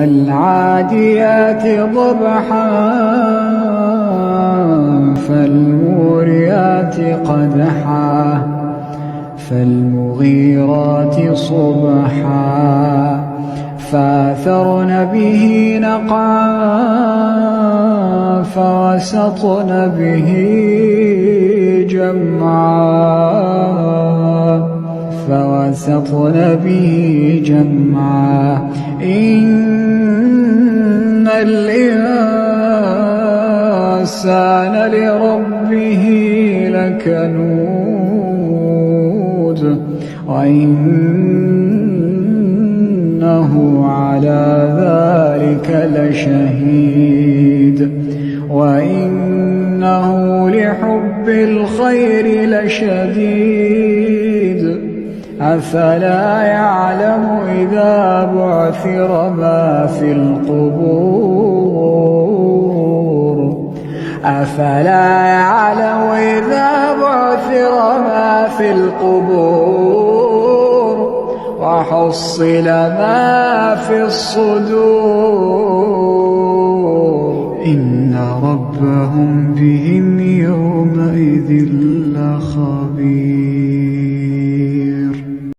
والعاديات ضبحا فالموريات قدحا فالمغيرات صبحا فأثرن به نقعا فوسطن به جمعا إن الإنسان لربه لكنود وإنه على ذلك لشهيد وإنه لحب الخير لشديد أفلا يعلم إذا بعثر ما في القبور أفلا يعلم إذا بعثر ما في القبور وحصل ما في الصدور إن ربهم بهم يومئذ لخبير.